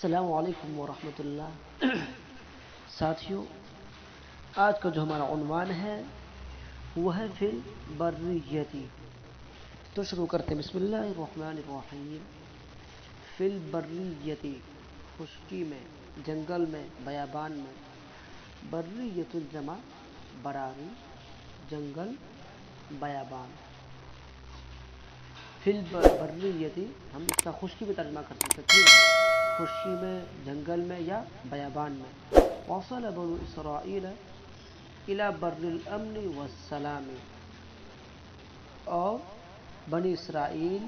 السلام علیکم ورحمۃ اللہ ساتھیوں، آج کا جو ہمارا عنوان ہے وہ ہے فی البریتی۔ تو شروع کرتے ہیں، بسم اللہ الرحمن الرحیم۔ فی البریتی، خشکی میں، جنگل میں، بیابان میں۔ بریت الجمع براری، جنگل، بیابان۔ فی البریتی ہم اس کا خشکی میں ترجمہ کر سکتے ہیں، خشکی میں، جنگل میں یا بیابان میں۔ وصل بنو اسرائیل الی بر الامن والسلام، اور بنی اسرائیل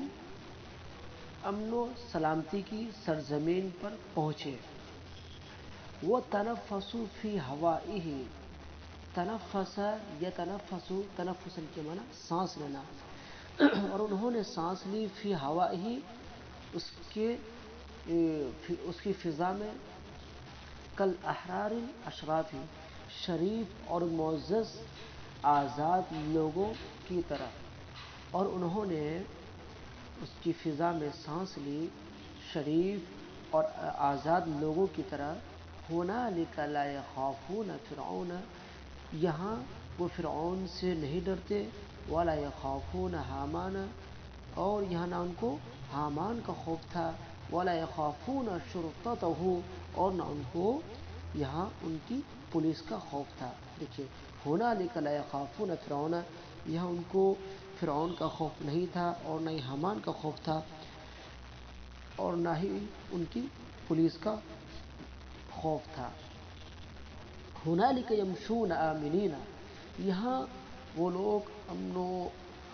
امن و سلامتی کی سرزمین پر پہنچے۔ وَتَنَفَّسُوا فِي هَوَائِهِ، تنفس یتنفس، تنفسن کے معنی سانس لینا، اور انہوں نے سانس لی فی ہوائہ، اس کی فضا میں، کل احرار الاشراف، شریف اور معزز آزاد لوگوں کی طرح، اور انہوں نے اس کی فضا میں سانس لی شریف اور آزاد لوگوں کی طرح۔ ہنالک لا یخافون فرعون، یہاں وہ فرعون سے نہیں ڈرتے، ولا یخافون حامان، اور یہاں نہ ان کو حامان کا خوف تھا، ولا یخافون شرطتہ، اور نہ ان کو یہاں ان کی پولیس کا خوف تھا۔ دیکھیے، ہنالک لا یخافون فرعون، یہاں ان کو فرعون کا خوف نہیں تھا، اور نہ ہی حامان کا خوف تھا، اور نہ ہی ان کی پولیس کا خوف تھا۔ ہنالک یمشون آمنین، یہاں وہ لوگ امن و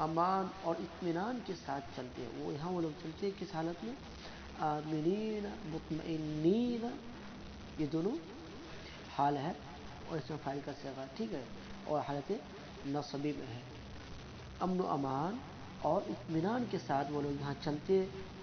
امان اور اطمینان کے ساتھ چلتے ہیں۔ وہ لوگ چلتے ہیں کس حالت میں؟ آمنین، مطمئنین، یہ دونوں حال ہے، اور اس میں فاعل کا صیغہ، ٹھیک ہے، اور حالت نصبی میں ہے۔ امن و امان اور اطمینان کے ساتھ وہ لوگ یہاں چلتے۔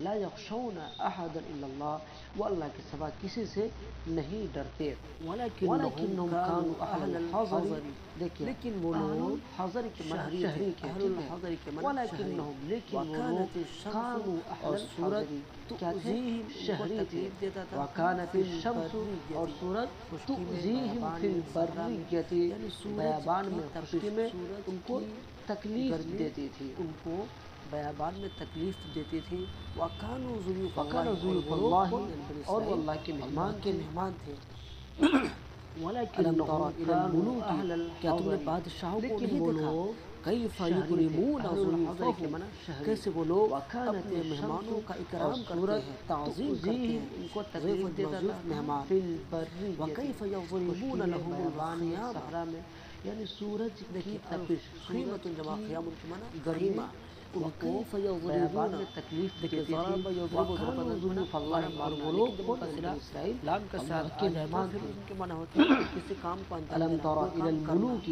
لا یخشون احدا الا اللہ، وہ اللہ کے سوا کسی سے نہیں ڈرتے۔ ولکنہم کانوا اہل الحذر، دیکھیں، لیکن وہ اہل لوگ الحذر کے معنی شہری کے، اہل ٹھیک ہے، الحذر کے معنی ولکنہم، لیکن وہ وکانت لوگ الشمس، کانوا اہل اور الحذر سورج کیا تھے؟ تؤذیہم، ان کو شہری تھے۔ تکلیف دیتا تھا، وکانت فی الشمس، اور البریۃ، سورج خشکی میں، تؤذیہم بیابان فی میں، صحرا میں، البریۃ، یعنی سورج بیابان کی میں، خشکی تپش، میں سورج ان کو کی تکلیف گرمی دیتی تھی۔ ان کو بیابان میں تکلیف دیتی تھی۔ وَكَانُوا ضُيُوفَ وَكَانَ اللَّهِ، اور ضُيُوفَ وہ لوگ اللَّهِ، کون؟ یعنی بنی اور وہ اسرائیل اللہ کے مہمان اللہ کے تھے۔ مہمان تھے۔ أَلَمْ تَرَ وَلَكِنَّهُمْ إِلَى كَانُوا الْمُلُوكِ، أَهْلَ کیا تم نے الْحَضَرِ، بادشاہوں کو لیکن نہیں وہ دیکھا؟ لوگ كَيْفَ شہری تھے۔ يُكْرِمُونَ اہل الحضر کے ضُيُوفَهُمْ، معنی شہری۔ کیسے وہ لوگ وَكَانَتِ اپنے الشَّمْسُ، مہمانوں کا اور اکرام کرتے سورج ہیں، تعظیم کرتے تؤذیہم، ہیں۔ ان کو ضیف تکلیف دیتا مضیف تھا، مہمان۔ فی البریۃ، وَكَيْفَ خشکی يَضْرِبُونَ میں، لَهُمُ بیابان میں، الْخِيَامَ، صحرا میں، یعنی سورج کی دیکھیے تپش، خیمۃ سورج جمع کی خیام کے معنی گرمی خیمہ۔ ان کو وَكَيْفَ بیابان يَضْرِبُونَ، میں تکلیف دیکھیے دیتی تھی۔ ضرب یضرب وَكَانُوا ضربۃ ضُيُوفَ اللَّهِ، معنی اور مارنا، وہ لیکن لوگ جب کون؟ متصل بنی اسرائیل لام کا اللہ ساتھ کے آ جائے تو مہمان پھر تھے۔ ان کے معنی ہوتے ہیں کسی کام کو انجام الم دینا، تر کوئی الی کام کرنا۔ الملوک،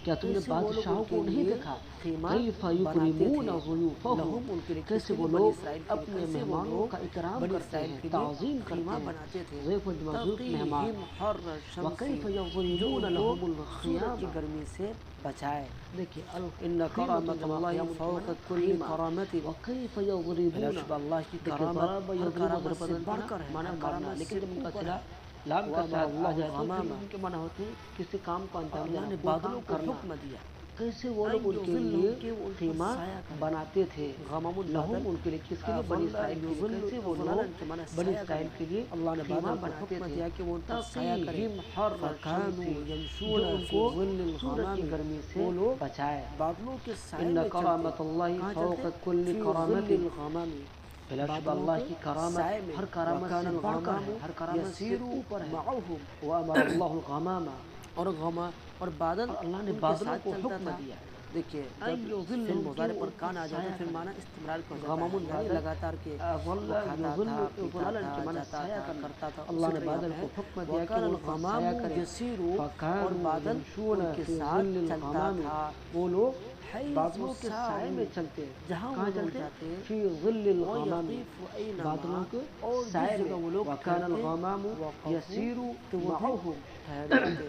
کیا تم نے کیسے وہ لوگ ان بادشاہوں کے کو نہیں لیے دیکھا؟ خیمہ کیف بناتے یکرمون تھے، ضیوفہم، لہم، ان کے لیے، کس کیسے کے وہ لیے؟ بنی لوگ اسرائیل کے لیے۔ اپنے کیسے وہ مہمانوں لوگ کا اکرام بنی کرتے اسرائیل ہیں، کے لیے تعظیم کرتے خیمہ ہیں، بناتے تھے۔ ضیف مضیف مہمان۔ تقیہم حر الشمس، وکیف جو یضربون ان کو لهم سورج الخیام، کی گرمی سے بچائے۔ دیکھیے ان الخیمۃ کرامت جمع اللہ خیام کے فوق معنی کل خیمہ۔ کرامت، وکیف بلا یضربون، شبہ اللہ کی دیکھیے کرامت ضرب ہر یضرب کرامت سے ضربۃ بڑھ کر ہے، معنی ہر مارنا، کرامت لیکن سے جب ان کا اوپر صلہ ہے۔ لام کا وَأَمَرَ ساتھ آ اللَّهُ جائے تو پھر الْغَمَامَ، ان کے معنی ہوتے ہیں کسی کام کو اور انجام اللہ دینا، نے کوئی کام بادلوں کو کرنا۔ حکم دیا کیسے وہ لوگ ان کے لیے یظلہم، کہ وہ ان پر خیمہ سایہ کرے۔ بناتے تھے، غمام لہم، البادل، ان کے لیے، کس کے لیے؟ بنی ظل اسرائیل کے لیے۔ یظل کیسے وہ ظلالا لوگ کے معنی بنی سایہ کرے۔ اسرائیل کے لیے اللہ نے خیمہ بادل کو بناتے حکم تھے، دیا کہ وہ ان پر سایہ کرے۔ تقیہم حر الشمس، فَكَانُوا جو يَمْشُونَ ان فِي کو ظِلِّ سورج کی الْغَمَامِ، گرمی سے وہ لوگ بچائے۔ بادلوں کے سائے ان میں چلتے۔ کرامت اللہ کہاں چلتے؟ فوق کل فی کرامت، ظِلِّ الْغَمَامِ، بلا شبہ بادلوں اللہ کے کی کرامت سائے میں۔ ہر کرامت وَكَانَ سے بڑھ کر الْغَمَامُ ہے، ہر کرامت سے يَسِيرُ اوپر ہے۔ مَعَهُمْ، وَأَمَرَ اللَّهُ الْغَمَامَ، اور بادل اور اللہ نے ان کے بادلوں ساتھ کو چلتا حکم تھا۔ دیا دیکھیے ان جب فعل یظلہم، کہ مضارع وہ پر ان کان آ جائے تو سایہ پھر کریں۔ معنی استمرار کا ہو جاتا غمام ہے، یعنی البادل، لگاتار کے ظل وہ کھاتا یظل تھا، پیتا ظلالا تھا، کے معنی جاتا سایہ تھا، کرنا۔ کرتا تھا۔ اللہ اسی نے طرح یہاں بادل پہ ہے کو حکم دیا کہ وَكَانَ وہ ان پر الْغَمَامُ سایہ کرے۔ يَسِيرُ، اور فَكَانُوا بادل يَمْشُونَ ان کے فِي ساتھ ظِلِّ چلتا الْغَمَامِ، تھا۔ وہ لوگ حَيْثُ بادلوں کے سائے میں سَارُوا، چلتے۔ جہاں کہاں وہ لوگ چلتے؟ جاتے۔ فی ظل الغمام، وَيَقِفُ أَيْنَمَا، بادلوں کے اور سائے جس میں۔ جگہ وہ لوگ وَكَانَ ٹھہرتے الْغَمَامُ وَقَفُوا، يَسِيرُ تو وہ بھی مَعَهُمْ، ٹھہر جاتے۔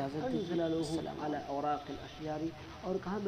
اجازت دیجیے. انزلوه السلام على اوراق الاشجار. اور کہا